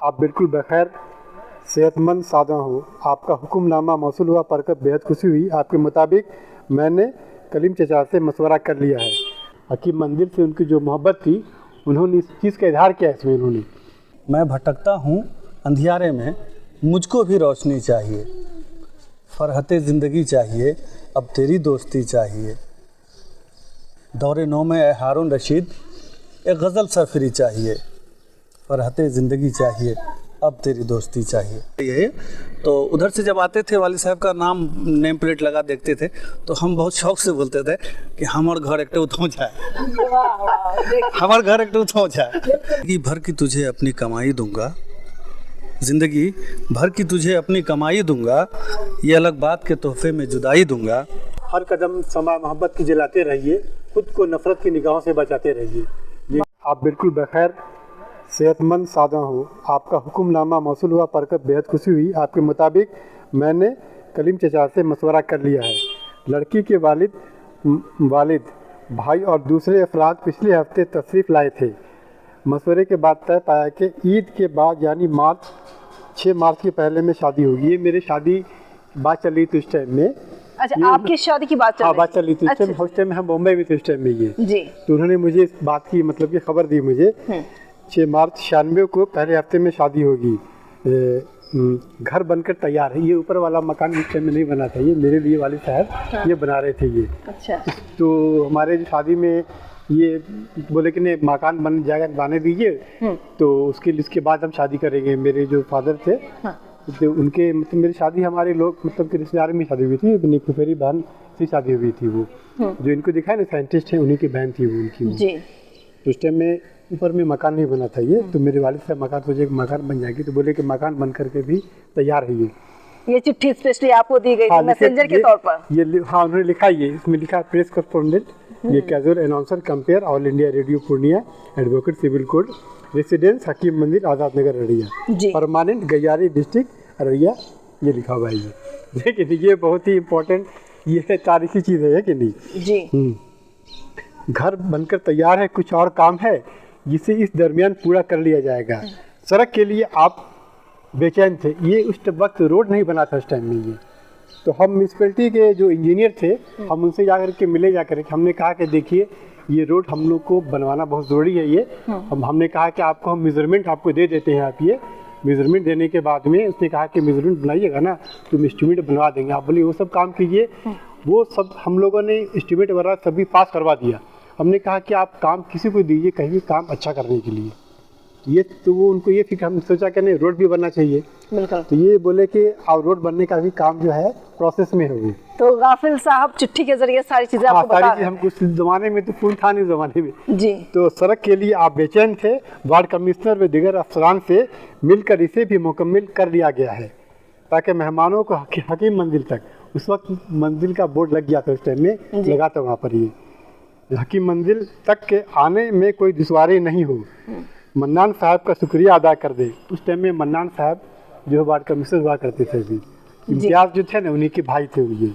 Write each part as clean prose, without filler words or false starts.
आप बिल्कुल बखैर सेहतमंद सादा हो। आपका हुक्मनामा मौसूल हुआ पढ़कर बेहद खुशी हुई। आपके मुताबिक मैंने कलीम चचा से मशवरा कर लिया है। हकीम मंदिर से उनकी जो मोहब्बत थी, उन्होंने इस चीज़ का इजहार किया इसमें उन्होंने। मैं भटकता हूँ अंधियारे में, मुझको भी रोशनी चाहिए। फरहते ज़िंदगी चाहिए, अब तेरी दोस्ती चाहिए। दौरे नौ में ए हारून रशीद, एक गज़ल सरफरी चाहिए। फरहते ज़िंदगी चाहिए, अब तेरी दोस्ती चाहिए। ये तो उधर से जब आते थे, वाली साहब का नाम नेम प्लेट लगा देखते थे तो हम बहुत शौक से बोलते थे कि हमार घर एक उठो जाए, हमार घर एक उठो जाए। ज़िंदगी भर की तुझे अपनी कमाई दूंगा, ज़िंदगी भर की तुझे अपनी कमाई दूंगा, ये अलग बात के तोहफे में जुदाई दूंगा। हर कदम समा मोहब्बत की जलाते रहिए, खुद को नफरत की निगाहों से बचाते रहिए। आप बिल्कुल बखैर सेहतमंद सादा हो। आपका हुक्मनामा मौसूल हुआ पढ़कर बेहद खुशी हुई। आपके मुताबिक मैंने कलीम चचा से मशवरा कर लिया है। लड़की के वालिद भाई और दूसरे अफराद पिछले हफ्ते तशरीफ़ लाए थे। मशवरे के बाद तय पाया कि ईद के बाद यानी 6 मार्च के पहले में शादी होगी। ये मेरी शादी बात चल रही थी उस टाइम में। अच्छा, आपकी शादी की बात चल रही? हाँ, बात चल रही थी उस टाइम में। हम बॉम्बे में थे उस टाइम में ये जी। तो उन्होंने मुझे इस बात की मतलब की खबर दी मुझे। 6 मार्च 96 को पहले हफ्ते में शादी होगी। घर बनकर तैयार है। ये ऊपर वाला मकान उस टाइम में नहीं बना था, ये मेरे लिए वालिद साहब ये बना रहे थे ये। अच्छा। तो हमारे जो शादी में ये बोले कि नहीं, मकान बन जाएगा, बनाने दीजिए, तो उसके बाद हम शादी करेंगे। मेरे जो फादर थे तो उनके मतलब मेरी शादी हमारे लोग मतलब के रिश्तेदार में शादी हुई थी। अपनी फुफेरी बहन से शादी हुई थी। वो जो इनको दिखाया ना, साइंटिस्ट है, उन्हीं की बहन थी वो उनकी जी। तो उस टाइम में ऊपर में मकान नहीं बना था ये। तो मेरे वालिद साहब मकान सोचे मकान बन जाएगी, तो बोले कि मकान बन करके भी तैयार है ये चिट्ठी स्पेशली आपको दी गई थी मैसेंजर के तौर पर? ये हाँ, उन्होंने लिखा, ये इसमें लिखा प्रेस कॉरेस्पोंडेंट, ये casual announcer compere All India Radio Purnia, advocate civil code, residence Hakim Mandir Azad Nagar Araria, permanent Gaiyari district Araria. ये लिखा हुआ है ये। देखिए ये बहुत ही इम्पोर्टेंट ये तारीखी चीज़ है कि नहीं जी। घर बनकर तैयार है, कुछ और काम है जिसे इस दरमियान पूरा कर लिया जाएगा। सड़क के लिए आप बेचैन थे। ये उस वक्त रोड नहीं बना था उस टाइम में ये। तो हम म्यूनसिपैलिटी के जो इंजीनियर थे, हम उनसे जाकर के मिले, जाकर के हमने कहा कि देखिए ये रोड हम लोग को बनवाना बहुत ज़रूरी है ये। हमने कहा कि आपको हम मेज़रमेंट आपको दे देते हैं। आप ये मेज़रमेंट देने के बाद में उसने कहा कि मेज़रमेंट बनाइएगा ना तो हम एस्टिमेट बनवा देंगे। आप बोलिए वो सब काम कीजिए। वो सब हम लोगों ने एस्टिमेट वगैरह सभी पास करवा दिया। हमने कहा कि आप काम किसी को दीजिए कहीं भी काम अच्छा करने के लिए। ये तो वो उनको ये फिक्र, हम सोचा कि नहीं रोड भी बनना चाहिए। बिल्कुल। तो ये बोले कि अब रोड बनने का भी काम जो है प्रोसेस में है वो। तो गाफिल साहब चिट्ठी के जरिए सारी चीजें आपको बता रहे हैं। हम कुछ ज़माने में तो फोन था नहीं ज़माने में जी। तो सड़क के लिए आप बेचैन थे। वार्ड कमिश्नर व दीगर अफसरान से मिलकर इसे भी मुकम्मल कर लिया गया है ताकि मेहमानों को हकीम मंजिल तक, उस वक्त मंजिल का बोर्ड लग गया था उस टाइम में, लगा था वहाँ पर, ये हकीम मंजिल तक के आने में कोई दुश्वारी नहीं हो। मन्नान साहब का शुक्रिया अदा कर दे। उस टाइम में मन्नान साहब जो वार्ड कमिश्नर हुआ करते थे, भी इम्तियाज़ जो थे ना उन्हीं के भाई थे ये।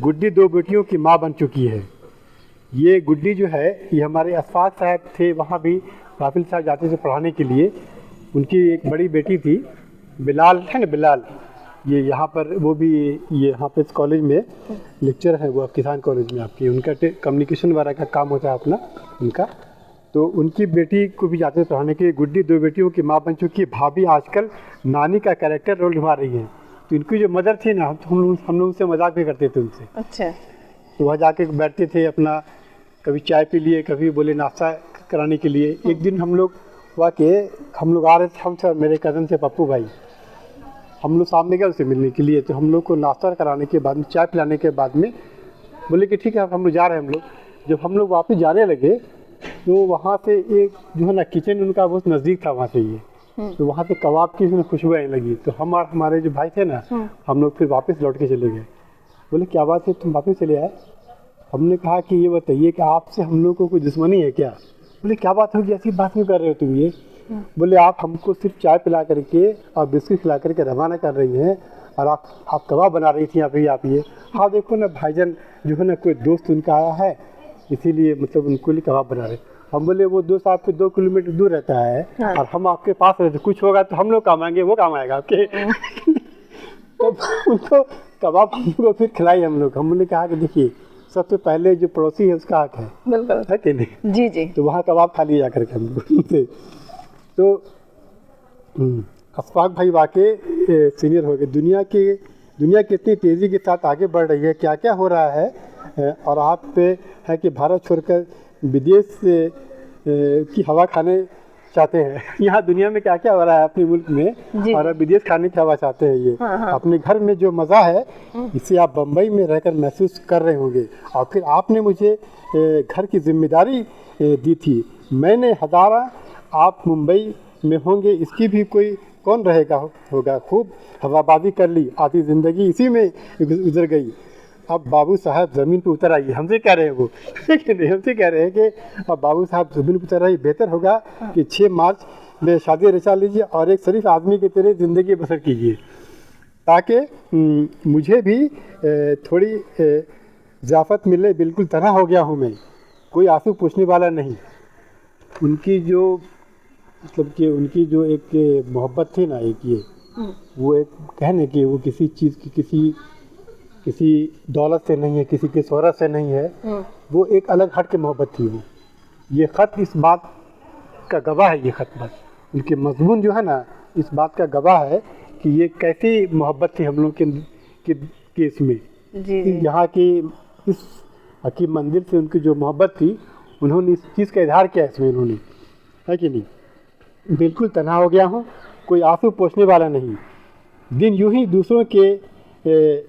गुड्डी 2 बेटियों की माँ बन चुकी है। ये गुड्डी जो है ये हमारे अशफाक साहब थे, वहाँ भी गाफिल साहब जाते थे पढ़ाने के लिए। उनकी एक बड़ी बेटी थी बिलाल, है ना बिलाल, ये यहाँ पर वो भी ये यहाँ पे इस कॉलेज में लेक्चर है, वो किसान कॉलेज में आपकी, उनका कम्युनिकेशन वगैरह का काम होता है अपना उनका। तो उनकी बेटी को भी जाते पढ़ाने के लिए। गुड्डी 2 बेटियों की माँ बन चुकी है। भाभी आजकल नानी का कैरेक्टर रोल निभा रही है। तो इनकी जो मदर थी ना, हम लोग उनसे मजाक भी करते थे उनसे। अच्छा। तो वहाँ जाके बैठते थे अपना, कभी चाय पी लिए, कभी बोले नाश्ता कराने के लिए। एक दिन हम लोग हुआ कि हम लोग आ रहे थे, हम थे मेरे कज़न थे पप्पू भाई, हम लोग सामने गए उसे मिलने के लिए। तो हम लोग को नाश्ता कराने के बाद में, चाय पिलाने के बाद में बोले कि ठीक है अब हम लोग जा रहे हैं। हम लोग जब हम लोग वापस जाने लगे तो वहाँ से एक जो है ना किचन उनका बहुत नज़दीक था वहाँ से ये। तो वहाँ से कबाब की खुशबू आने लगी। तो हम और हमारे जो भाई थे ना, हम लोग फिर वापस लौट के चले गए। बोले क्या बात है तुम वापस चले आए? हमने कहा कि ये बताइए कि आपसे हम लोग को कोई दुश्मनी है क्या? बोले क्या बात होगी, ऐसी बात क्यों कर रहे हो तुम ये? बोले आप हमको सिर्फ चाय पिला करके और बिस्किट खिला करके रवाना कर रही हैं और आप कबाब बना रही थी अभी आप ये। हाँ देखो ना भाईजान जो है ना कोई दोस्त उनका आया है, इसीलिए मतलब उनको लिए कबाब बना रहे। हम बोले वो दोस्त आपके 2 किलोमीटर दूर रहता है हाँ। और हम आपके पास रहते, कुछ होगा तो हम लोग काम आएंगे, वो काम आएगा आपके। तो उनको कबाब हम लोग को फिर खिलाई हम लोग। हमने कहा कि देखिए सबसे पहले जो पड़ोसी है उसका हक है बिल्कुल। है कि नहीं। जी जी। तो वहाँ कबाब खा लिया करके हम लोग से। तो अशफाक भाई वाकई सीनियर हो गए। दुनिया कितनी तेज़ी के साथ आगे बढ़ रही है, क्या क्या हो रहा है, और आप पे है कि भारत छोड़कर विदेश की हवा खाने चाहते हैं। यहाँ दुनिया में क्या क्या हो रहा है अपने मुल्क में, जी। और अब विदेश खाने की हवा चाहते हैं ये। हाँ। अपने घर में जो मज़ा है इसे आप बम्बई में रहकर महसूस कर रहे होंगे, और फिर आपने मुझे घर की जिम्मेदारी दी थी। मैंने हज़ारा, आप मुंबई में होंगे, इसकी भी कोई कौन रहेगा होगा। खूब हवाबाजी कर ली, आधी ज़िंदगी इसी में गुजर गई। अब बाबू साहब ज़मीन पर उतर आइए, हमसे कह रहे हैं वो, लेकिन हमसे कह रहे हैं कि अब बाबू साहब ज़मीन पर उतर आइए। बेहतर होगा कि 6 मार्च में शादी रचा लीजिए और एक शरीफ आदमी की तरह ज़िंदगी बसर कीजिए, ताकि मुझे भी थोड़ी ज़ियाफ़त मिले। बिल्कुल तन्हा हो गया हूँ मैं, कोई आंसू पूछने वाला नहीं। उनकी जो मतलब कि उनकी जो एक मोहब्बत थी ना, एक ये वो एक कहने कि वो किसी चीज़ की किसी दौलत से नहीं है, किसी की शोहरत से नहीं है, वो एक अलग हट के मोहब्बत थी वो। ये ख़त इस बात का गवाह है, ये ख़त बस उनके मजमून जो है ना इस बात का गवाह है कि ये कैसी मोहब्बत थी हम लोग के इसमें। जी जी। यहाँ की इस हकीम मंदिर से उनकी जो मोहब्बत थी, उन्होंने इस चीज़ का इजहार किया इसमें, उन्होंने, है कि नहीं। बिल्कुल तन्हा हो गया हूँ, कोई आंसू पोंछने वाला नहीं। दिन यूं ही दूसरों के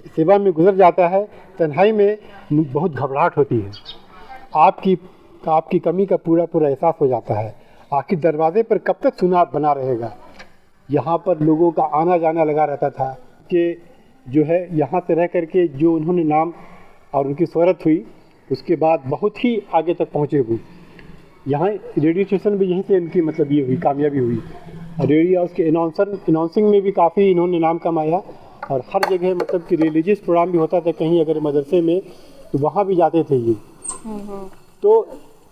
सेवा में गुजर जाता है, तन्हाई में बहुत घबराहट होती है। आपकी कमी का पूरा एहसास हो जाता है। आखिर दरवाजे पर कब तक सुना बना रहेगा। यहाँ पर लोगों का आना जाना लगा रहता था कि जो है यहाँ से रह करके जो उन्होंने नाम और उनकी शोहरत हुई, उसके बाद बहुत ही आगे तक पहुँचे वो। यहाँ रेडियो स्टेशन भी यहीं से इनकी मतलब ये हुई, कामयाबी हुई। रेडियो हाउस के अनाउंसिंग में भी काफ़ी इन्होंने नाम कमाया, और हर जगह मतलब कि रिलीजियस प्रोग्राम भी होता था कहीं अगर मदरसे में, तो वहाँ भी जाते थे ये। तो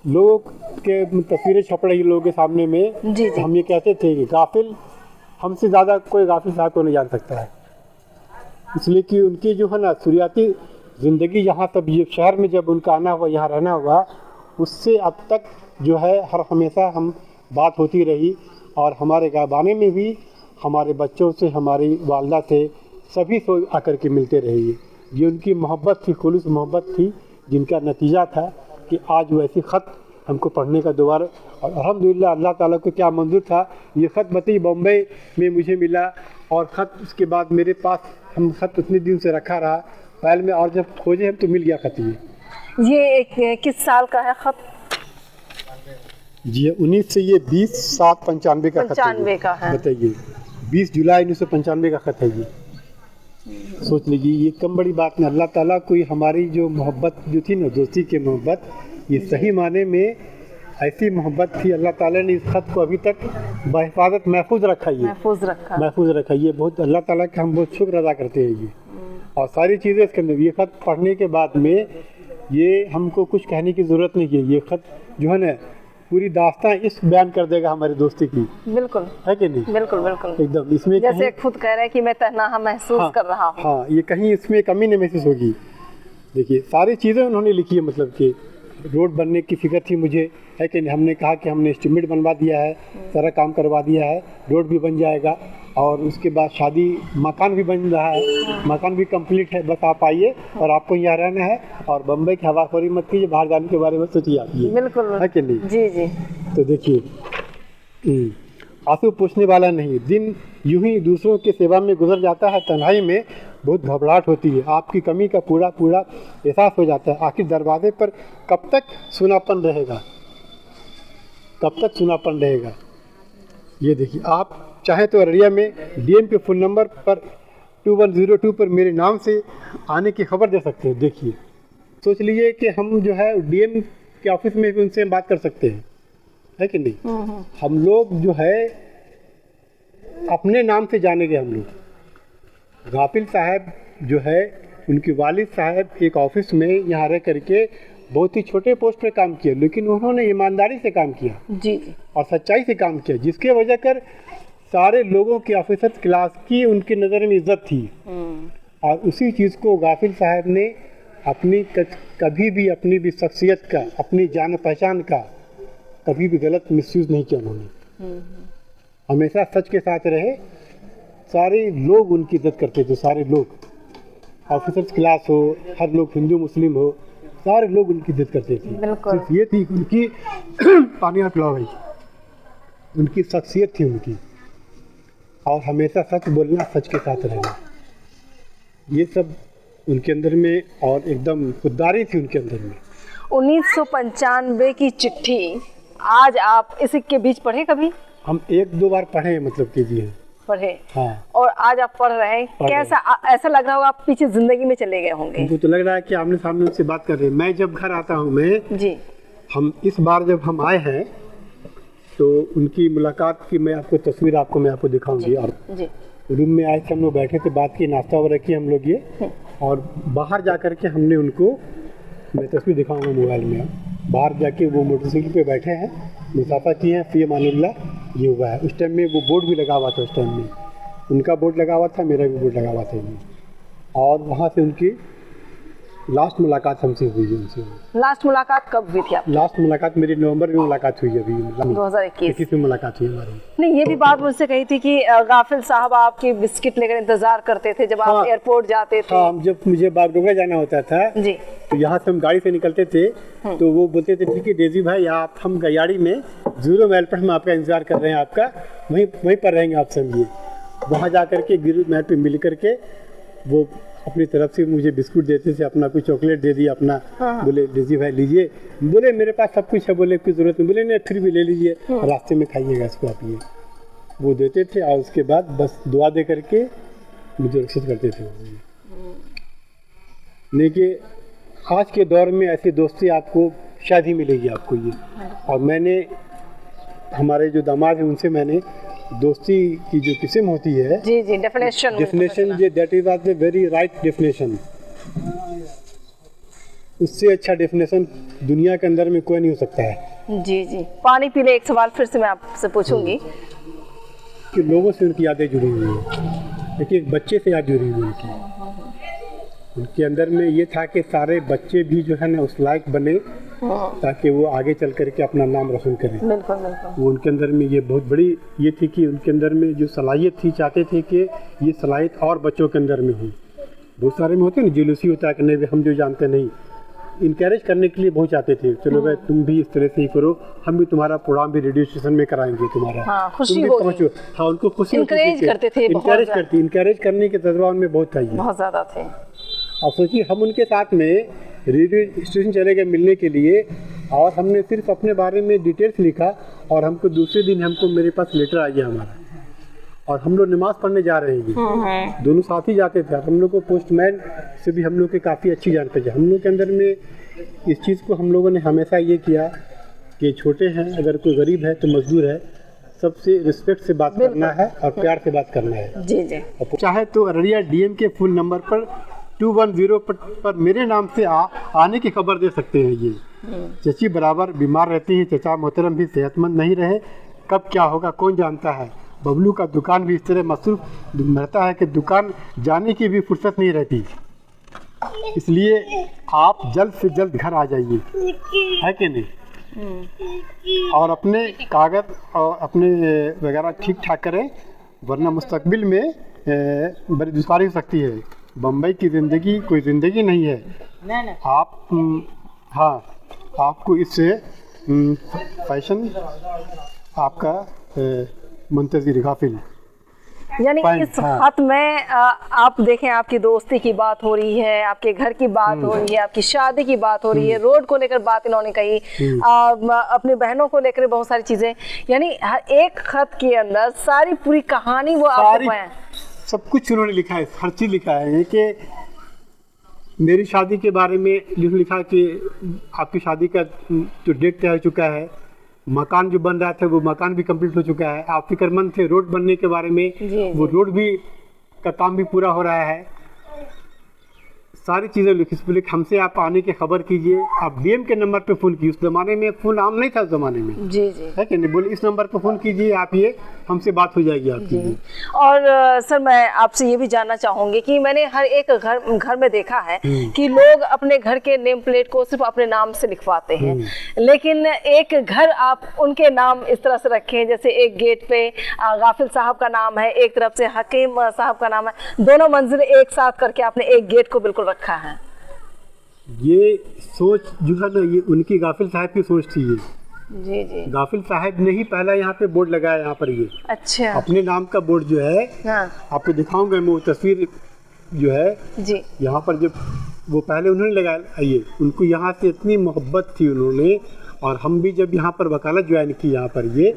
लोगों के तस्वीरें छप रही लोगों के सामने में। जी जी। हम ये कहते थे कि गाफिल हमसे ज़्यादा कोई गाफिल साहब को नहीं जान सकता है, इसलिए कि उनकी जो है ना शुरुआती ज़िंदगी यहाँ तब ये शहर में जब उनका आना हुआ, यहाँ रहना हुआ, उससे अब तक जो है हर हमेशा हम बात होती रही। और हमारे गाबाने में भी हमारे बच्चों से, हमारी वालदा से, सभी से आकर के मिलते रहे। ये उनकी मोहब्बत थी, खुलूस मोहब्बत थी, जिनका नतीजा था कि आज वैसी ख़त हमको पढ़ने का दोबारा, और अल्हम्दुलिल्लाह अल्लाह ताला को क्या मंजूर था। ये ख़त बतई बम्बई में मुझे मिला, और ख़त उसके बाद मेरे पास हम ख़त उतने दिन से रखा रहा फाइल में, और जब खोजे हम तो मिल गया ख़त। ये एक किस साल का है ख़त? जी 19 से ये 20/7/95 का खत 95 का है। बताइए, 20 जुलाई 1995 का खत है ये। सोच लीजिए, ये कम बड़ी बात नहीं। अल्लाह ताला कोई हमारी जो मोहब्बत जो थी ना, दोस्ती की मोहब्बत, ये सही माने में ऐसी मोहब्बत थी। अल्लाह ताला ने इस खत को अभी तक बहिफाजत महफूज रखा। ये महफूज रखा। ये बहुत अल्लाह ताला का हम बहुत शुक्र अदा करते हैं ये। और सारी चीज़ें इसके अंदर, ये खत पढ़ने के बाद में ये हमको कुछ कहने की ज़रूरत नहीं है। ये खत जो है ना पूरी दास्तान इस बयान कर देगा हमारी दोस्ती की। बिल्कुल, है कि नहीं? बिल्कुल बिल्कुल एकदम। इसमें जैसे खुद कह रहे हैं कि मैं तन्हा महसूस कर रहा हूँ। हाँ, ये कहीं इसमें कमी नहीं महसूस होगी। देखिए सारी चीज़ें उन्होंने लिखी है, मतलब कि रोड बनने की फिक्र थी मुझे, है कि नहीं। हमने कहा कि हमने एस्टिमेट बनवा दिया है, सारा काम करवा दिया है, रोड भी बन जाएगा, और उसके बाद शादी मकान भी बन रहा है, मकान भी कंप्लीट है। बस आप आइए और आपको यहाँ रहना है, और बम्बई की हवाखोरी मत कीजिए, बाहर जाने के बारे में सोचिए आप। ये बिल्कुल, है कि नहीं? जी जी। तो देखिए, आंसू पूछने वाला नहीं। दिन यूं ही दूसरों की सेवा में गुजर जाता है, तन्हाई में बहुत घबराहट होती है। आपकी कमी का पूरा एहसास हो जाता है। आखिर दरवाजे पर कब तक सुनापन रहेगा, कब तक सुनापन रहेगा। ये देखिए, आप चाहे तो अररिया में डीएम के फ़ोन नंबर पर 2102 पर मेरे नाम से आने की खबर दे सकते हैं। देखिए, सोच लीजिए कि हम जो है डीएम के ऑफिस में भी उनसे बात कर सकते हैं, है कि नहीं। हम लोग जो है अपने नाम से जाने गए। हम लोग गाफिल साहब जो है, उनके वालिद साहब एक ऑफिस में यहाँ रह करके बहुत ही छोटे पोस्ट पे काम किया, लेकिन उन्होंने ईमानदारी से काम किया जी जी और सच्चाई से काम किया, जिसके वजह कर सारे लोगों की, ऑफिसर क्लास की उनकी नज़र में इज्जत थी। और उसी चीज़ को गाफिल साहब ने अपनी कभी भी अपनी भी शख्सियत का, अपनी जान पहचान का कभी भी गलत मिसयूज़ नहीं किया उन्होंने। हमेशा सच के साथ रहे। सारे लोग उनकी इज्जत करते थे, सारे लोग, ऑफिसर्स क्लास हो, हर लोग, हिंदू मुस्लिम हो, सारे लोग उनकी इज्जत करते थे। बिल्कुल। सिर्फ ये थी उनकी पानी और पिलाओ भाई, उनकी शख्सियत थी उनकी, और हमेशा सच बोलना, सच के साथ रहना, ये सब उनके अंदर में, और एकदम खुददारी थी उनके अंदर में। 1995 की चिट्ठी आज आप इसी के बीच पढ़े कभी? हम 1-2 बार पढ़े, मतलब कीजिए। पढ़े। हाँ। और आज आप पढ़ रहे हैं, कैसा ऐसा लग रहा होगा आप पीछे जिंदगी में चले गए होंगे? हमको तो लग रहा है कि आमने सामने उनसे बात कर रहे हैं। मैं जब घर आता हूँ, मैं जी, हम इस बार जब हम आए हैं तो उनकी मुलाकात की मैं आपको तस्वीर मैं आपको दिखाऊंगी। और जी रूम में आए थे, हम लोग बैठे थे, बात की, नाश्ता वगैरह किया हम लोग ये, और बाहर जा कर के हमने उनको, मैं तस्वीर दिखाऊंगा मोबाइल में, बाहर जाके वो मोटरसाइकिल पे बैठे हैं, मुसाफा किए हैं, फी अमानिल्लाह, ये हुआ है। उस टाइम में वो बोर्ड भी लगा हुआ था, उस टाइम में उनका बोर्ड लगा हुआ था, मेरा भी बोर्ड लगा हुआ था। और वहाँ से उनकी लास्ट मुलाकात हमसे हुई है उनसे। लास्ट मुलाकात कब हुई थी आप? लास्ट मुलाकात मेरी नवंबर में मुलाकात हुई है, अभी 2021 में मुलाकात हुई हमारी। नहीं, ये भी बात मुझसे कही थी कि गाफिल साहब आपकी बिस्किट लेकर इंतजार करते थे जब आप एयरपोर्ट जाते थे। हाँ, जब मुझे बागडोगरा जाना होता था जी, तो यहाँ से हम गाड़ी से निकलते थे, तो वो बोलते थे, ठीक है डेजी भाई, आप हम गाड़ी में 0 माइल पर हम आपका इंतजार कर रहे हैं, आपका वहीं पर रहेंगे आप, समझिए। वहाँ जा करके 0 माइल पर मिल करके वो अपनी तरफ से मुझे बिस्कुट देते थे, अपना कोई चॉकलेट दे दिया अपना। बोले डेजी भाई लीजिए, बोले मेरे पास सब कुछ है, बोले कोई ज़रूरत नहीं, बोले नहीं फिर भी ले लीजिए, रास्ते में खाइएगा इसको आप, ये वो देते थे। और उसके बाद बस दुआ दे करके मुझे रक्षित करते थे। देखिए आज के दौर में ऐसी दोस्ती आपको शायद ही मिलेगी आपको ये। और मैंने, हमारे जो दामाद हैं उनसे मैंने दोस्ती की जो किस्म होती है, जी जी, डेफिनेशन ये that is was the very right definition. उससे अच्छा डेफिनेशन दुनिया के अंदर में कोई नहीं हो सकता है। जी जी। पानी पी ले, एक सवाल फिर से मैं आपसे पूछूंगी कि लोगों से उनकी यादें जुड़ी हुई हैं, लेकिन एक बच्चे से याद जुड़ी हुई उनकी। उनके अंदर में ये था कि सारे बच्चे भी जो है ना उस लायक बने ताकि वो आगे चल करके अपना नाम रोशन करें। बिल्कुल बिल्कुल। वो उनके अंदर में ये बहुत बड़ी ये थी कि उनके अंदर में जो सलाहियत थी, चाहते थे कि ये सलाहियत और बच्चों के अंदर में हो। बहुत सारे में होते हैं ना, जेलूसी होता है कि नहीं हम जो जानते नहीं, इनकरेज करने के लिए बहुत चाहते थे, चलो भाई तुम भी इस तरह से ही करो, हम भी तुम्हारा प्रोग्राम भी रेडियो स्टेशन में कराएंगे तुम्हारा। हाँ, खुशी तुम भी पहुंचो। हाँ, उनको खुशी इनकरेज करते थे, इनकरेज करने के जज्बा उनमें बहुत था, बहुत ज़्यादा थे। अब सोचिए हम उनके साथ में रेडियो स्टेशन चले गए मिलने के लिए, और हमने सिर्फ अपने बारे में डिटेल्स लिखा, और हमको दूसरे दिन हमको मेरे पास लेटर आ गया हमारा, और हम लोग नमाज़ पढ़ने जा रहे हैं, दोनों साथ ही जाते थे। हम लोग को पोस्टमैन से भी हम लोग की काफ़ी अच्छी जान पहचान। हम लोग के अंदर में इस चीज़ को हम लोगों ने हमेशा ये किया कि छोटे हैं, अगर कोई गरीब है तो मजदूर है, सबसे रिस्पेक्ट से बात करना है और प्यार से बात करना है। जी जी। चाहे तो अररिया डीएम के फुल नंबर पर 210 पर मेरे नाम से आने की खबर दे सकते हैं। ये चची बराबर बीमार रहती है, चचा मोहतरम भी सेहतमंद नहीं रहे, कब क्या होगा कौन जानता है। बबलू का दुकान भी इस तरह मसरूफ रहता है कि दुकान जाने की भी फुर्सत नहीं रहती, इसलिए आप जल्द से जल्द घर आ जाइए, है कि नहीं। और अपने कागज और अपने वगैरह ठीक ठाक करें, वरना मुस्तकबिल में बड़ी दुश्वारी हो सकती है। बम्बई की ज़िंदगी कोई ज़िंदगी नहीं है। आप हाँ, आपको इससे फैशन आपका मुंतज़िर गाफिल। यानी इस खत में आप देखें, आपकी दोस्ती की बात हो रही है, आपके घर की बात हो रही है, आपकी शादी की बात हो रही है, रोड को लेकर बात इन्होंने कही, अपनी बहनों को लेकर बहुत सारी चीजें, यानी एक खत के अंदर सारी पूरी कहानी वो आपको सब कुछ उन्होंने लिखा है, हर चीज़ लिखा है। कि मेरी शादी के बारे में लिखा कि आपकी शादी का जो डेट तय हो चुका है, मकान जो बन रहा था वो मकान भी कंप्लीट हो चुका है, आप फिक्रमंद थे रोड बनने के बारे में, वो रोड भी का काम भी पूरा हो रहा है। सारी चीज़ें लिखी, बोले हमसे आप आने की खबर कीजिए, आप डीएम के नंबर पे फ़ोन कीजिए। उस ज़माने में फ़ोन आम नहीं था, उस ज़माने में जी जी है कि नहीं, बोले इस नंबर पे फ़ोन कीजिए, आप ये हमसे बात हो जाएगी आपकी। जी। और सर मैं आपसे ये भी जानना चाहूँगी कि मैंने हर एक घर में देखा है कि लोग अपने घर के नेम प्लेट को सिर्फ अपने नाम से लिखवाते हैं, लेकिन एक घर आप उनके नाम इस तरह से रखे हैं, जैसे एक गेट पे गाफिल साहब का नाम है, एक तरफ से हकीम साहब का नाम है, दोनों मंजिल एक साथ करके आपने एक गेट को बिल्कुल रखा है। ये सोच जो है ना, ये उनकी गाफिल साहब की सोच थी। ये जी जी। गाफिल साहब ने ही पहला यहाँ पे बोर्ड लगाया, यहाँ पर ये अच्छा। अपने नाम का बोर्ड जो है, हाँ। आपको दिखाऊंगा मैं वो तस्वीर जो है जी। यहाँ पर, जब वो पहले उन्होंने लगाया, ये उनको यहाँ से इतनी मोहब्बत थी उन्होंने, और हम भी जब यहाँ पर वकालत ज्वाइन की यहाँ पर ये,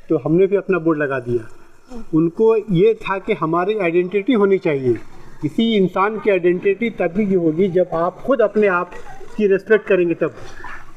तो हमने भी अपना बोर्ड लगा दिया। उनको ये था कि हमारी आइडेंटिटी होनी चाहिए, किसी इंसान की आइडेंटिटी तभी होगी जब आप खुद अपने आप की रिस्पेक्ट करेंगे तब।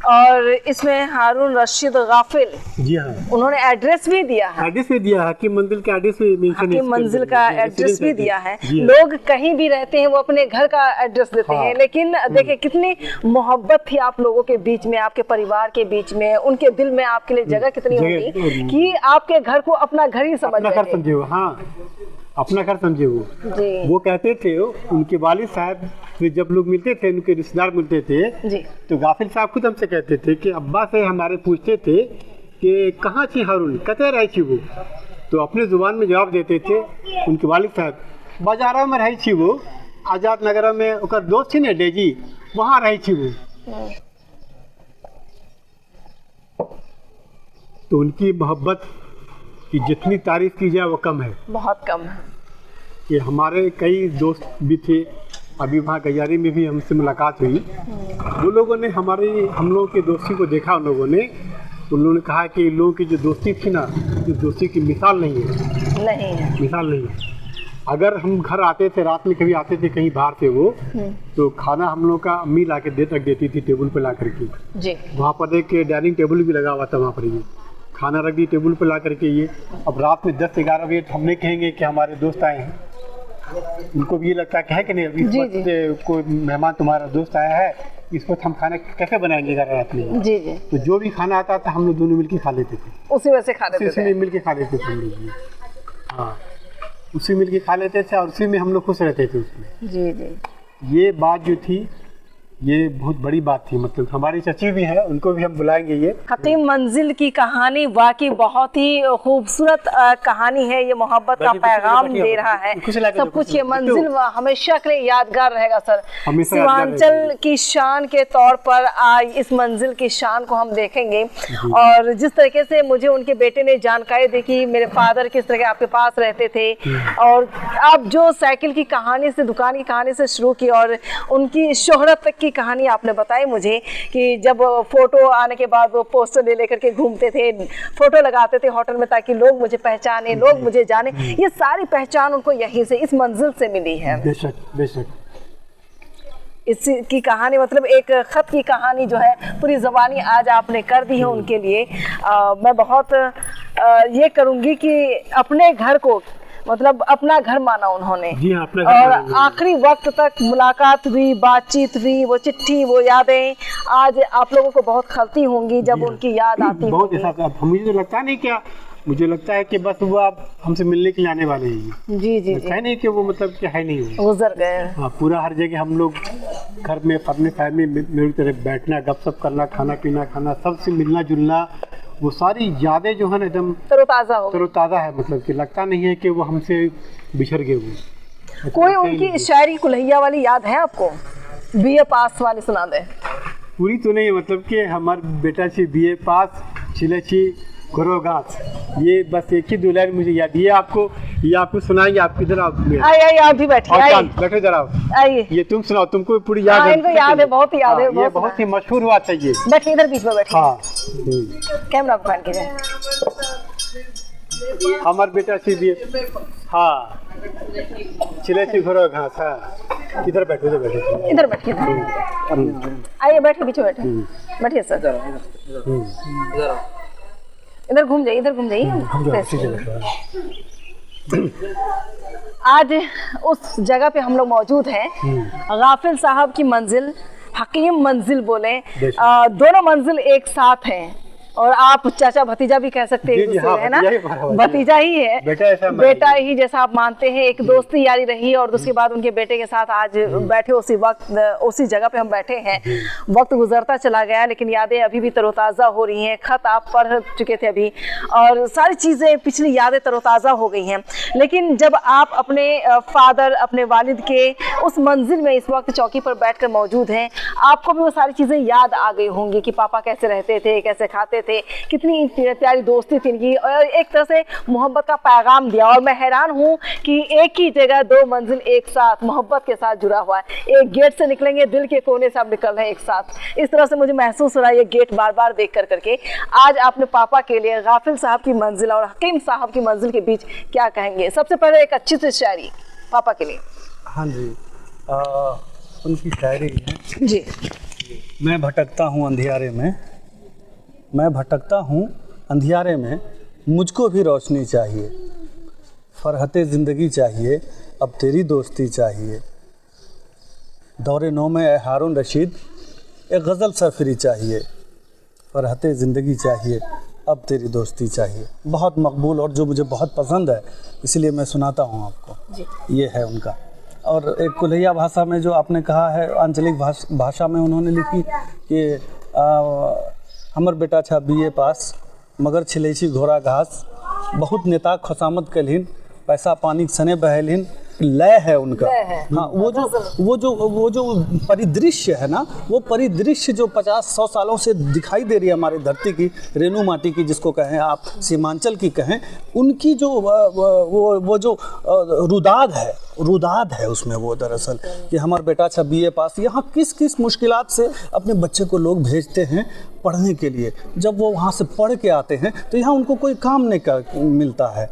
और इसमें हारून रशीद गाफिल, जी हाँ, उन्होंने एड्रेस भी दिया है, एड्रेस भी दिया है, हकीम मंजिल का एड्रेस भी मेंशन है, हकीम मंजिल का एड्रेस भी दिया है। जी हाँ। लोग कहीं भी रहते हैं वो अपने घर का एड्रेस देते हाँ। हैं, लेकिन देखिए कितनी मोहब्बत थी आप लोगों के बीच में, आपके परिवार के बीच में, उनके दिल में आपके लिए जगह कितनी होगी कि आपके घर को अपना घर ही समझ अपना घर रहे थे। समझे वो। हाँ, अपना घर समझे वो। जी वो कहते थे, उनके वालिद साहब से जब लोग मिलते थे, उनके रिश्तेदार मिलते थे, जी। तो गाफिल साहब खुद हमसे कहते थे कि अब्बा से हमारे पूछते थे कि कहाँ थी हारून, कते रही थी वो, तो अपने ज़ुबान में जवाब देते थे उनके वालिद साहब, बाजारों में रही थी वो, आज़ाद नगर में ओकर दोस्त थी ना डेजी, वहाँ रही थी वो। तो उनकी मोहब्बत की जितनी तारीफ की जाए वो कम है। बहुत कम है। कि हमारे कई दोस्त भी थे, अभी वहाँ गैयारी में भी हमसे मुलाकात हुई, वो लोगों ने हम लोगों की दोस्ती को देखा, उन लोगों ने कहा कि इन लोगों की जो दोस्ती थी ना, इस दोस्ती की मिसाल नहीं है, नहीं है। मिसाल नहीं है। अगर हम घर आते थे, रात में कभी आते थे कहीं बाहर से वो, तो खाना हम लोग का अम्मी ला के रख देती थी टेबल पे ला करके। जी। वहाँ पर एक डाइनिंग टेबल भी लगा हुआ था, वहाँ पर ये खाना रख दी टेबल पे ला करके। ये अब रात में 10-11 बजे हम नहीं कहेंगे कि हमारे दोस्त आए हैं, उनको भी ये लगता है कि नहीं अभी इस वक्त कोई मेहमान तुम्हारा दोस्त आया है, इस वक्त हम खाना कैसे बनाएंगे घर रात में। जी जी। तो जो भी खाना आता था हम लोग दोनों मिलके खा लेते थे, उसी में से खा लेते उसी में मिलके खा लेते थे हम लोग। हाँ, उसी मिलके खा लेते थे और उसी में हम लोग खुश रहते थे उसमें। जी जी। ये बात जो थी, ये बहुत बड़ी बात थी। मतलब हमारी चची भी है, उनको भी हम बुलाएंगे। ये हकीम मंजिल की कहानी वाकई बहुत ही खूबसूरत कहानी है। ये मोहब्बत का पैगाम दे रहा है सब कुछ। ये मंजिल हमेशा के लिए यादगार रहेगा सर। सीमांचल की शान के तौर पर आज इस मंजिल की शान को हम देखेंगे, और जिस तरीके से मुझे उनके बेटे ने जानकारी दी कि मेरे फादर किस तरह आपके पास रहते थे, और आप जो साइकिल की कहानी से, दुकान की कहानी से शुरू की और उनकी शोहरत तक की कहानी आपने बताई मुझे कि जब फोटो आने के बाद वो पोस्टर ले लेकर के घूमते थे, फोटो लगाते थे होटल में ताकि लोग मुझे पहचाने, लोग मुझे जाने। ये सारी पहचान उनको यहीं से, इस मंजिल से मिली है। बेशक बेशक। इसकी कहानी मतलब एक खत की कहानी जो है पूरी ज़बानी आज आपने कर दी है उनके लिए। मैं बहुत ये करूँगी कि अपने घर को मतलब अपना घर माना उन्होंने। जी हाँ, अपना घर। और आखिरी वक्त तक मुलाकात हुई, बातचीत हुई, वो चिट्ठी, वो यादें आज आप लोगों को बहुत खलती होंगी जब उनकी याद आती बहुत होगी। मुझे तो लगता नहीं, क्या मुझे लगता है कि बस वो आप हमसे मिलने के लिए आने वाले हैं। जी जी जी। है नहीं कि वो मतलब क्या है, नहीं गुजर गए। हाँ, पूरा हर जगह हम लोग घर में अपने फैमिली मेरी तरह बैठना, गपशप करना, खाना पीना खाना, सबसे मिलना जुलना, वो सारी यादें जो है ना एकदम तरोताज़ा है। मतलब कि लगता नहीं है कि वो हमसे बिछड़ गए। वो कोई उनकी शायरी कुल्हैया वाली याद है आपको? बीए पास वाली सुना दे। पूरी तो नहीं, मतलब कि हमारे बेटा छी बीए पास छिले छी घरोगास, ये बस एक ही दो लाइन मुझे याद। ये आपको सुनाएंगे। आप किधर आओ? आइए आप भी बैठिए, बैठो जरा, आइए। ये तुम सुनाओ, तुमको पूरी याद है? इनको याद है, बहुत याद है। ये बहुत ही मशहूर हुआ था ये। बैठिए इधर बीच में बैठिए। हाँ, कैमरा को पकड़ के जाए। हमार बेटा छी बीए, हाँ, छिले छी घरोगास। हाँ, इधर बैठो, इधर बैठो, इधर बैठिए। आइए बैठिए, बीच में बैठिए, बैठिए सर। इधर घूम जाइए, इधर घूम जाइए। आज उस जगह पे हम लोग मौजूद हैं। गाफिल साहब की मंजिल, हकीम मंजिल बोले, दोनों मंजिल एक साथ हैं और आप चाचा भतीजा भी कह सकते हैं, हाँ, है ना, भतीजा ही है, बेटा ही जैसा आप मानते हैं। एक दोस्ती यारी रही और उसके बाद उनके बेटे के साथ आज बैठे उसी वक्त उसी जगह पे हम बैठे हैं। वक्त गुजरता चला गया लेकिन यादें अभी भी तरोताज़ा हो रही हैं। खत आप पढ़ चुके थे अभी और सारी चीज़ें, पिछली यादें तरोताज़ा हो गई हैं। लेकिन जब आप अपने फादर, अपने वालिद के उस मंजिल में इस वक्त चौकी पर बैठ कर मौजूद हैं, आपको भी वो सारी चीज़ें याद आ गई होंगी कि पापा कैसे रहते थे, कैसे खाते थे, कितनी प्यारी दोस्ती थी इनकी और एक तरह से मोहब्बत का पैगाम दिया। और मैं हैरान हूँ कि एक ही जगह दो मंजिल एक साथ मोहब्बत के साथ जुड़ा हुआ है। एक गेट से निकलेंगे, दिल के कोने से आप निकल रहे हैं एक साथ। इस तरह से मुझे महसूस हो रहा है ये गेट बार बार देख कर करके। आज आपने पापा के लिए गाफिल साहब की मंजिल और हकीम साहब की मंजिल के बीच क्या कहेंगे? सबसे पहले एक अच्छी सी शायरी पापा के लिए। हाँ जी, उनकी शायरी है जी। मैं भटकता हूँ अंधियारे में, मैं भटकता हूँ अंधियारे में, मुझको भी रोशनी चाहिए, फरहते ज़िंदगी चाहिए, अब तेरी दोस्ती चाहिए। दौरे नौ में ए हारून रशीद, एक गज़ल सरफरी चाहिए, फरहते ज़िंदगी चाहिए, अब तेरी दोस्ती चाहिए। बहुत मकबूल और जो मुझे बहुत पसंद है इसलिए मैं सुनाता हूँ आपको जी। ये है उनका। और एक कुल्हैया भाषा में जो आपने कहा है, आंचलिक भाषा में उन्होंने लिखी कि हमर बेटा छा BA पास, मगर छिलै छी घोड़ा घास, बहुत नेता खुशामद कलहिन, पैसा पानी सने बहलिन। लय है उनका। हाँ, वो जो परिदृश्य है ना, वो परिदृश्य जो 50-100 सालों से दिखाई दे रही है हमारी धरती की, रेणु माटी की जिसको कहें आप, सीमांचल की कहें, उनकी जो वो जो रुदाद है उसमें वो दरअसल कि हमारा बेटा अच्छा BA पास। यहाँ किस किस मुश्किलात से अपने बच्चे को लोग भेजते हैं पढ़ने के लिए। जब वो वहाँ से पढ़ के आते हैं तो यहाँ उनको कोई काम नहीं मिलता है।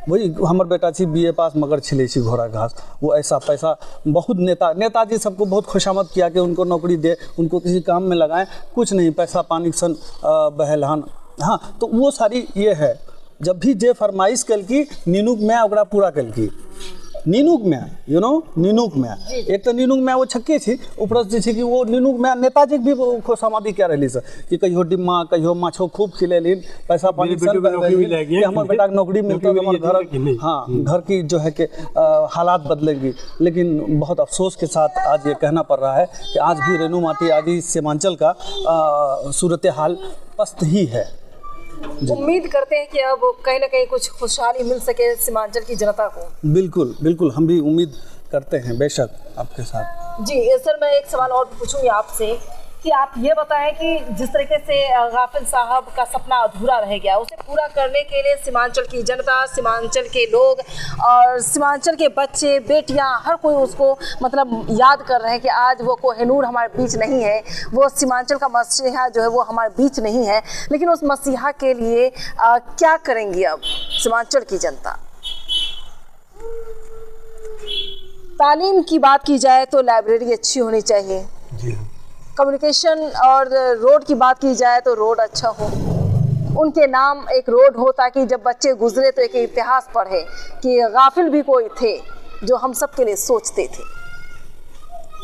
वही हमारे बेटा छी BA पास, मगर छिलै छी घोड़ा घास। वो ऐसा पैसा, बहुत नेताजी सबको बहुत खुशामद किया कि उनको नौकरी दे, उनको किसी काम में लगाएं, कुछ नहीं, पैसा पानी सन बहलहान। हाँ, तो वो सारी ये है। जब भी जे फरमाइश कल की नीनुक में ओकरा पूरा कल की, नीनुक में नीनुक में एक तो नीनुक में वो छक्के थी, ऊपर से कि वो नीनुक में नेताजी भी खुशामदी क्या रही सर कि कहियो डिम्मा कहियो माछो खूब खिलेलिन, पैसा पानी हमारे बेटा को नौकरी मिलता है, हमारे घर, हाँ, घर की जो है कि हालात बदलेंगी। लेकिन बहुत अफसोस के साथ आज ये कहना पड़ रहा है कि आज भी रेणु माटी, आज ही सीमांचल का सूरत हाल पस्त ही है। उम्मीद करते हैं कि अब कहीं ना कहीं कुछ खुशहाली मिल सके सीमांचल की जनता को। बिल्कुल बिल्कुल, हम भी उम्मीद करते हैं बेशक आपके साथ। जी सर, मैं एक सवाल और पूछूंगी आपसे कि आप ये बताएं कि जिस तरीके से गाफिल साहब का सपना अधूरा रह गया, उसे पूरा करने के लिए सीमांचल की जनता, सीमांचल के लोग और सीमांचल के बच्चे, बेटियां, हर कोई उसको मतलब याद कर रहे हैं कि आज वो कोहिनूर हमारे बीच नहीं है, वो सीमांचल का मसीहा जो है वो हमारे बीच नहीं है। लेकिन उस मसीहा के लिए क्या करेंगी अब सीमांचल की जनता? तालीम की बात की जाए तो लाइब्रेरी अच्छी होनी चाहिए। जी। कम्युनिकेशन और रोड की बात की जाए तो रोड अच्छा हो, उनके नाम एक रोड हो ताकि जब बच्चे गुजरे तो एक इतिहास पढ़े कि गाफिल भी कोई थे जो हम सब के लिए सोचते थे।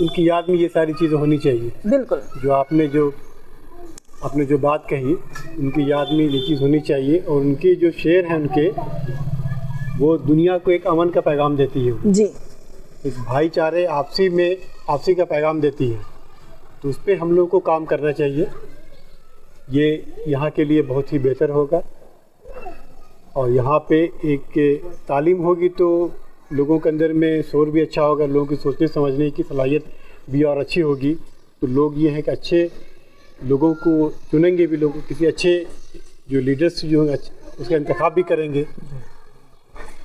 उनकी याद में ये सारी चीज़ें होनी चाहिए। बिल्कुल, जो आपने जो बात कही, उनकी याद में ये चीज़ होनी चाहिए। और उनके जो शेर हैं उनके, वो दुनिया को एक अमन का पैगाम देती है जी, इस भाईचारे आपसी का पैगाम देती है। तो उस पर हम लोग को काम करना चाहिए। ये यहाँ के लिए बहुत ही बेहतर होगा। और यहाँ पे एक तालीम होगी तो लोगों के अंदर में शोर भी अच्छा होगा, लोगों की सोचने समझने की सलाहियत भी और अच्छी होगी। तो लोग ये हैं कि अच्छे लोगों को चुनेंगे भी, लोग किसी अच्छे जो लीडर्स जो होंगे उसका इंतखाब भी करेंगे।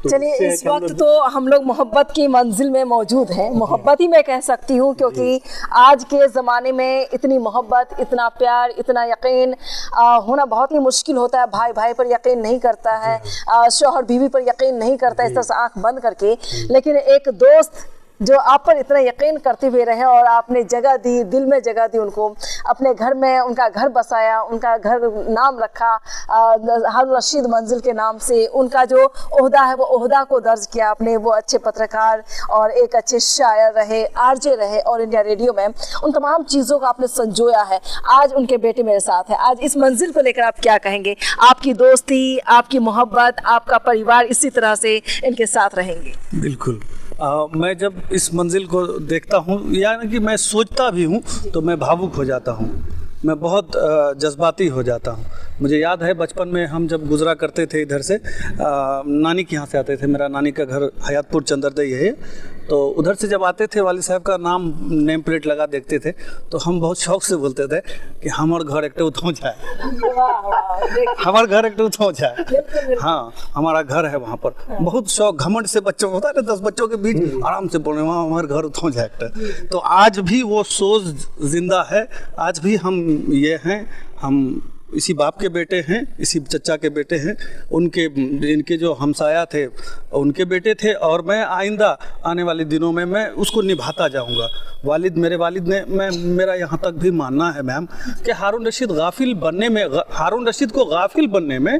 तो चलिए, इस वक्त तो हम लोग मोहब्बत की मंजिल में मौजूद हैं। मोहब्बत ही मैं कह सकती हूँ क्योंकि आज के ज़माने में इतनी मोहब्बत, इतना प्यार, इतना यकीन होना बहुत ही मुश्किल होता है। भाई भाई पर यकीन नहीं करता है, शौहर बीवी पर यकीन नहीं करता इस तरह से आँख बंद करके। लेकिन एक दोस्त जो आप पर इतना यकीन करते हुए रहे और आपने जगह दी, दिल में जगह दी उनको, अपने घर में उनका घर बसाया, उनका घर नाम रखा हारून रशीद मंजिल के नाम से, उनका जो ओहदा है वो ओहदा को दर्ज किया आपने। वो अच्छे पत्रकार और एक अच्छे शायर रहे, आरजे रहे और इंडिया रेडियो में उन तमाम चीज़ों को आपने संजोया है। आज उनके बेटे मेरे साथ है। आज इस मंजिल को लेकर आप क्या कहेंगे? आपकी दोस्ती, आपकी मोहब्बत, आपका परिवार इसी तरह से इनके साथ रहेंगे? बिल्कुल। मैं जब इस मंजिल को देखता हूँ, यानी कि मैं सोचता भी हूँ तो मैं भावुक हो जाता हूँ, मैं बहुत जज्बाती हो जाता हूँ। मुझे याद है बचपन में हम जब गुजरा करते थे इधर से, नानी के यहाँ से आते थे, मेरा नानी का घर हयातपुर चंदरदई है, तो उधर से जब आते थे वाली साहब का नाम नेम प्लेट लगा देखते थे तो हम बहुत शौक से बोलते थे कि हमार घर एक उठो जाए, हमार घर एक उठो जाए। हाँ, हमारा घर है वहाँ पर। बहुत शौक, घमंड से बच्चों होता है ना, 10 बच्चों के बीच आराम से बोलने, वहाँ हमारे घर उठो जाए। तो आज भी वो सोच जिंदा है, आज भी हम ये हैं, हम इसी बाप के बेटे हैं, इसी चचा के बेटे हैं, उनके इनके जो हमसाया थे उनके बेटे थे, और मैं आइंदा आने वाले दिनों में मैं उसको निभाता जाऊंगा। मेरे वालिद ने, मेरा यहाँ तक भी मानना है मैम कि हारून रशीद को गाफिल बनने में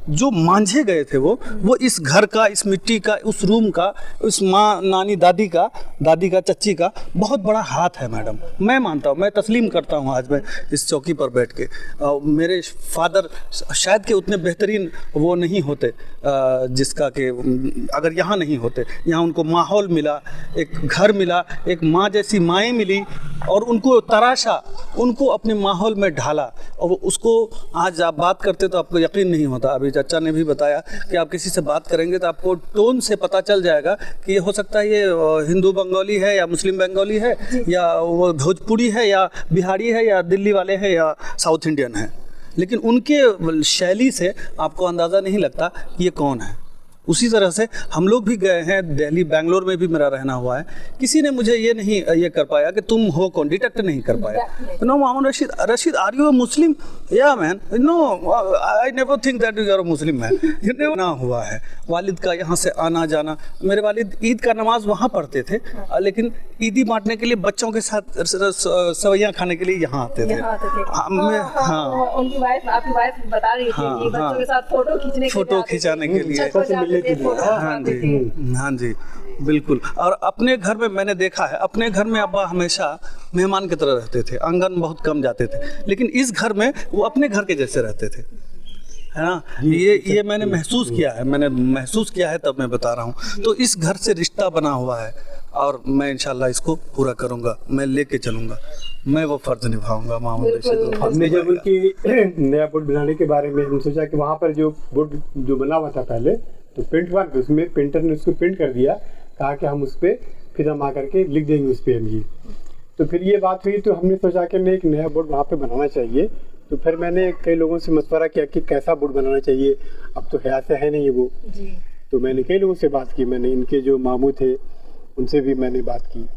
जो मांझे गए थे वो इस घर का, इस मिट्टी का, उस रूम का, उस माँ, नानी, दादी का, चच्ची का बहुत बड़ा हाथ है मैडम। मैं मानता हूँ, मैं तस्लीम करता हूँ आज मैं इस चौकी पर बैठ के। मेरे फादर शायद के उतने बेहतरीन वो नहीं होते जिसका कि अगर यहाँ नहीं होते, यहाँ उनको माहौल मिला, एक घर मिला, एक माँ जैसी माएँ मिली और उनको तराशा, उनको अपने माहौल में ढाला, और उसको आज आप बात करते तो आपको यकीन नहीं होता। अभी चाचा ने भी बताया कि आप किसी से बात करेंगे तो आपको टोन से पता चल जाएगा कि ये हो सकता है ये हिंदू बंगाली है या मुस्लिम बंगाली है या वो भोजपुरी है या बिहारी है या दिल्ली वाले हैं या साउथ इंडियन है, लेकिन उनके शैली से आपको अंदाज़ा नहीं लगता कि ये कौन है। उसी तरह से हम लोग भी गए हैं दिल्ली, बेंगलोर में भी मेरा रहना हुआ है, किसी ने मुझे ये कर पाया कि तुम हो कौन, डिटेक्ट नहीं कर पाया। No Mohammad Rashid are you a Muslim? Yeah man, no I never think that you are a Muslim man. ये ना हुआ है वालिद का यहाँ से आना जाना। मेरे वालिद ईद का नमाज वहाँ पढ़ते थे, लेकिन ईदी बांटने के लिए बच्चों के साथ सवैयाँ खाने के लिए यहाँ आते थे। हाँ, उनकी वाइफ, आपकी वाइफ बता रही थी कि बच्चों के साथ फोटो खिंचाने के लिए। हाँ जी, बिल्कुल। और अपने घर में मैंने देखा है, अपने घर में अब्बा हमेशा मेहमान की तरह रहते थे, आंगन बहुत कम जाते थे, लेकिन इस घर में वो अपने घर के जैसे रहते थे, है ना। ये मैंने महसूस किया है तब मैं बता रहा हूँ। तो इस घर से रिश्ता बना हुआ है और मैं इंशाल्लाह इसको पूरा करूँगा, मैं लेके चलूँगा, मैं वो फर्ज निभाऊंगा। हमने जब उनकी नया बोर्ड बनाने के बारे में हम सोचा कि वहाँ पर जो बोर्ड जो बना हुआ था पहले, तो प्रिंट हुआ, उसमें प्रिंटर ने उसको प्रिंट कर दिया, कहा कि हम उस पर फिर हम आकर के लिख देंगे उस पर ये। तो फिर ये बात हुई, तो हमने सोचा कि एक नया बोर्ड वहाँ पे बनाना चाहिए। तो फिर मैंने कई लोगों से मशवरा किया कि कैसा बोर्ड बनाना चाहिए, अब तो हयात से है नहीं वो। तो मैंने कई लोगों से बात की, मैंने इनके जो मामू थे उनसे भी मैंने बात की,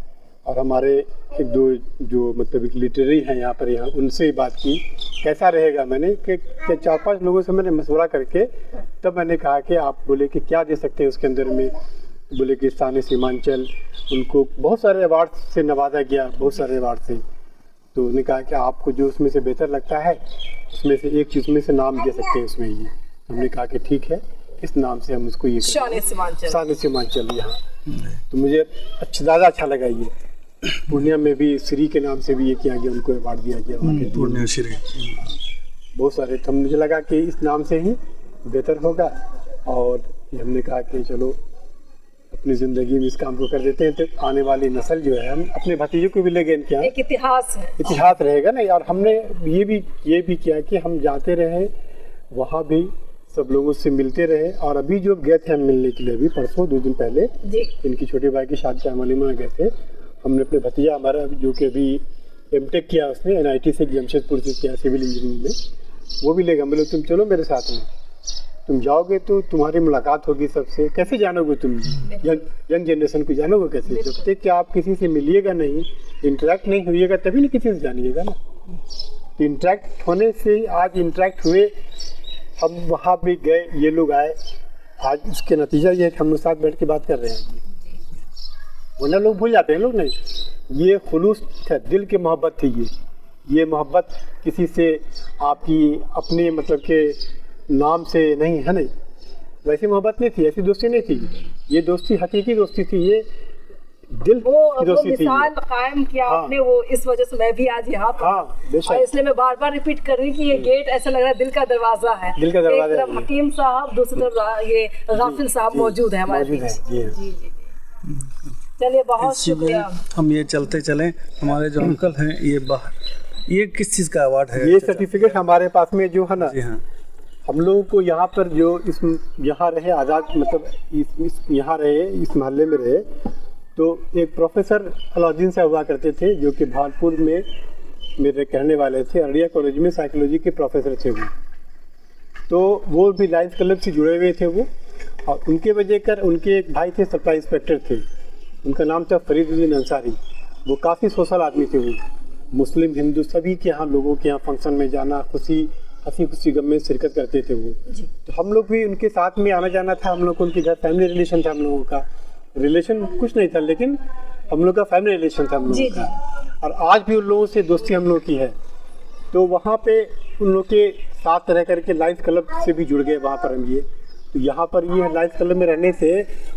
और हमारे एक दो जो मतलब एक लिटरेरी हैं यहाँ उनसे ही बात की कैसा रहेगा। मैंने कि 4-5 लोगों से मैंने मशवरा करके तब मैंने कहा कि आप बोले कि क्या दे सकते हैं उसके अंदर में। बोले कि शान सीमांचल, उनको बहुत सारे अवार्ड से नवाजा गया, बहुत सारे अवार्ड से। तो उन्होंने कहा कि आपको जो उसमें से बेहतर लगता है उसमें से एक चीज़ में से नाम दे सकते हैं उसमें ये। हमने कहा कि ठीक है, इस नाम से हम उसको ये शान सीमांचल यहाँ। तो मुझे ज़्यादा अच्छा लगा ये। पूर्णिया में भी श्री के नाम से भी ये किया गया, उनको अवार्ड दिया गया पूर्णिया श्री, बहुत सारे। तो मुझे लगा कि इस नाम से ही बेहतर होगा, और हमने कहा कि चलो अपनी ज़िंदगी में इस काम को कर देते हैं, तो आने वाली नस्ल जो है, हम अपने भतीजों को भी ले गए इनके यहाँ, एक इतिहास रहेगा ना। और हमने ये भी किया कि हम जाते रहे वहाँ भी, सब लोगों से मिलते रहे। और अभी जो गए थे हम मिलने के लिए, अभी परसों 2 दिन पहले इनकी छोटे भाई की शादी वलीमा गए थे। हमने अपने भतीजा हमारा जो कि अभी एमटेक किया, उसने NIT से जमशेदपुर से किया सिविल इंजीनियरिंग में, वो भी ले गए। बोले तुम चलो मेरे साथ में, तुम जाओगे तो तुम्हारी मुलाकात होगी सबसे। कैसे जानोगे तुम यंग जनरेशन को, जानोगे कैसे? जब तक कि आप किसी से मिलिएगा नहीं, इंटरेक्ट नहीं होइएगा, तभी नहीं किसी से जानिएगा ना। तो इंटरेक्ट होने से आज इंटरेक्ट हुए, हम वहाँ भी गए, ये लोग आए, आज उसके नतीजा ये है कि हम लोग साथ बैठ के बात कर रहे हैं। वरना लोग भूल जाते हैं, लोग नहीं। ये खुलूस था, दिल की मोहब्बत थी ये मोहब्बत किसी से आपकी अपने मतलब के नाम से नहीं है, नहीं वैसी मोहब्बत नहीं थी, ऐसी दोस्ती नहीं थी। ये दोस्ती हकीकी दोस्ती थी, ये दिल की दोस्ती थी। मिसाल कायम किया आपने, वो इस वजह से मैं भी आज यहाँ पर। बेशक। इसलिए मैं बार बार रिपीट कर रही कि ये गेट ऐसा लग रहा है दिल का दरवाजा है। दिल का दरवाजा एक तरफ हकीम साहब, दूसरी तरफ ये गाफिल साहब मौजूद है हमारे बीच। जी। चलिए बहुत शुक्रिया। हम ये चलते चलें, हमारे जो अंकल हैं ये बाहर, ये किस चीज़ का अवार्ड है? ये सर्टिफिकेट हमारे पास में जो है ना, जी हाँ, हम लोगों को यहाँ पर जो इस यहाँ रहे आज़ाद मतलब इस यहाँ रहे, इस मोहल्ले में रहे, तो एक प्रोफेसर अलाउद्दीन साहब हुआ करते थे जो कि भागलपुर में मेरे कहने वाले थे। अररिया कॉलेज में साइकोलॉजी के प्रोफेसर थे वो, तो वो भी लायंस क्लब से जुड़े हुए थे वो। और उनके वजह कर उनके एक भाई थे, सप्लाई इंस्पेक्टर थे, उनका नाम था फरीदुद्दीन अंसारी। वो काफ़ी सोशल आदमी थे वो, मुस्लिम हिंदू सभी के यहाँ लोगों के यहाँ फंक्शन में जाना, हंसी खुशी गम में शिरकत करते थे वो। तो हम लोग भी उनके साथ में आना जाना था। हम लोग उनके घर फैमिली रिलेशन था, हम लोगों का रिलेशन कुछ नहीं था, लेकिन हम लोग का फैमिली रिलेशन था हम लोगों का। और आज भी उन लोगों से दोस्ती हम लोग की है। तो वहाँ पे उन लोग के साथ रह करके लायंस क्लब से भी जुड़ गए वहाँ पर हम ये। तो यहाँ पर ये लायंस क्लब में रहने से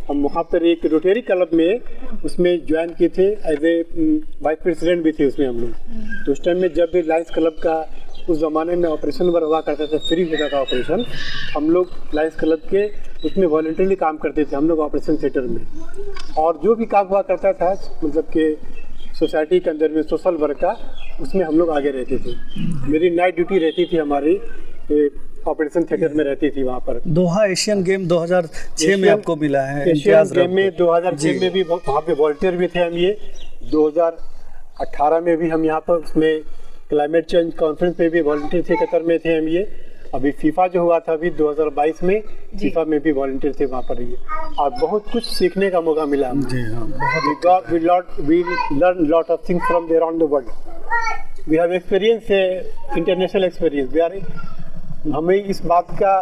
हम वहाँ पर एक रोटरी क्लब में उसमें ज्वाइन किए थे, एज ए वाइस प्रेसिडेंट भी थे उसमें हम लोग। तो उस टाइम में जब भी लायंस क्लब का उस ज़माने में ऑपरेशन वर्क हुआ करता था, फ्री होता था ऑपरेशन, हम लोग लायंस क्लब के उसमें वॉलंटरली काम करते थे हम लोग ऑपरेशन थिएटर में। और जो भी काम हुआ करता था मतलब कि सोसाइटी के अंदर में सोशल वर्क का, उसमें हम लोग आगे रहते थे। मेरी नाइट ड्यूटी रहती थी हमारी ऑपरेशन थिएटर में रहती थी वहाँ पर। दोहा एशियन गेम 2006 में आपको मिला है एशियन गेम में 2006 में भी वहाँ पे वॉलंटियर भी थे हम। ये 2018 में भी हम यहाँ पर उसमें क्लाइमेट चेंज कॉन्फ्रेंस पे भी वॉलंटियर थे, कतर में थे हम ये। अभी फीफा जो हुआ था अभी 2022 में, फीफा में भी वॉलंटियर थे वहाँ पर ये। और बहुत कुछ सीखने का मौका मिला। जी हाँ, we learn lot of things from around the world. We have experience, international experience. हमें इस बात का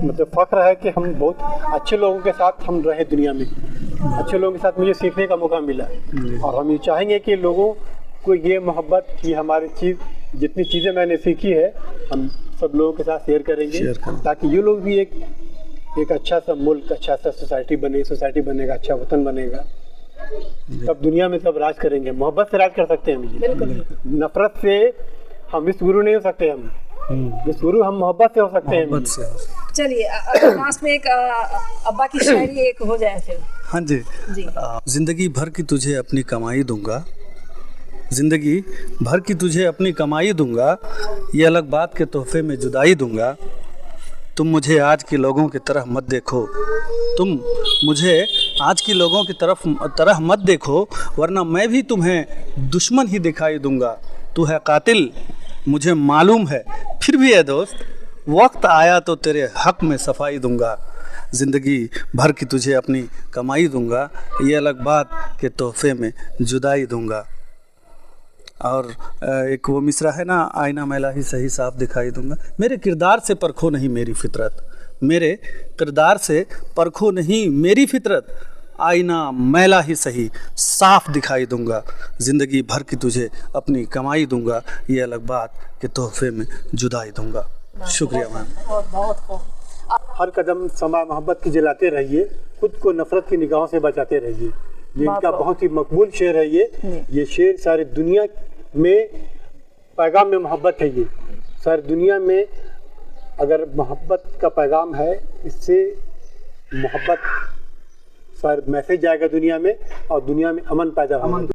मतलब फख्र है कि हम बहुत अच्छे लोगों के साथ हम रहे दुनिया में। अच्छे लोगों के साथ मुझे सीखने का मौका मिला। और हम ये चाहेंगे कि लोगों को ये मोहब्बत की हमारी जितनी चीज़ें मैंने सीखी है हम सब लोगों के साथ शेयर करेंगे, ताकि ये लोग भी एक अच्छा सा मुल्क, अच्छा सा सोसाइटी बनेगा, अच्छा वतन बनेगा। तब दुनिया में सब राज करेंगे। मोहब्बत से राज कर सकते हैं हम। नफरत से हम विश्वगुरु नहीं हो सकते। हम विश्वगुरु हम मोहब्बत से हो सकते हैं। चलिए लास्ट में एक अब्बा की शायरी एक हो जाए फिर। हाँ जी। जिंदगी भर की तुझे अपनी कमाई दूंगा, जिंदगी भर की तुझे अपनी कमाई दूंगा, ये अलग बात के तोहफे में जुदाई दूंगा। तुम मुझे आज के लोगों की तरह मत देखो, तुम मुझे आज की लोगों की तरह मत देखो, वरना मैं भी तुम्हें दुश्मन ही दिखाई दूंगा। तू है कातिल मुझे मालूम है, फिर भी है दोस्त, वक्त आया तो तेरे हक में सफाई दूंगा। ज़िंदगी भर की तुझे अपनी कमाई दूंगा, ये अलग बात के तोहफे में जुदाई दूंगा। और एक वो मिसरा है ना, आईना मैला ही सही साफ दिखाई दूंगा। मेरे किरदार से परखो नहीं मेरी फितरत, मेरे किरदार से परखो नहीं मेरी फितरत, आईना मैला ही सही साफ दिखाई दूंगा। ज़िंदगी भर की तुझे अपनी कमाई दूंगा, ये अलग बात के तोहफे में जुदाई दूंगा। शुक्रिया मैम। बहुत हर कदम समा मोहब्बत की जलाते रहिए, खुद को नफरत की निगाहों से बचाते रहिए। ये इनका बहुत ही मकबूल शेर है। ये शेर सारी दुनिया में पैगाम में मोहब्बत है। ये सारी दुनिया में अगर मोहब्बत का पैगाम है, इससे मोहब्बत सारा मैसेज जाएगा दुनिया में, और दुनिया में अमन पैदा होगा।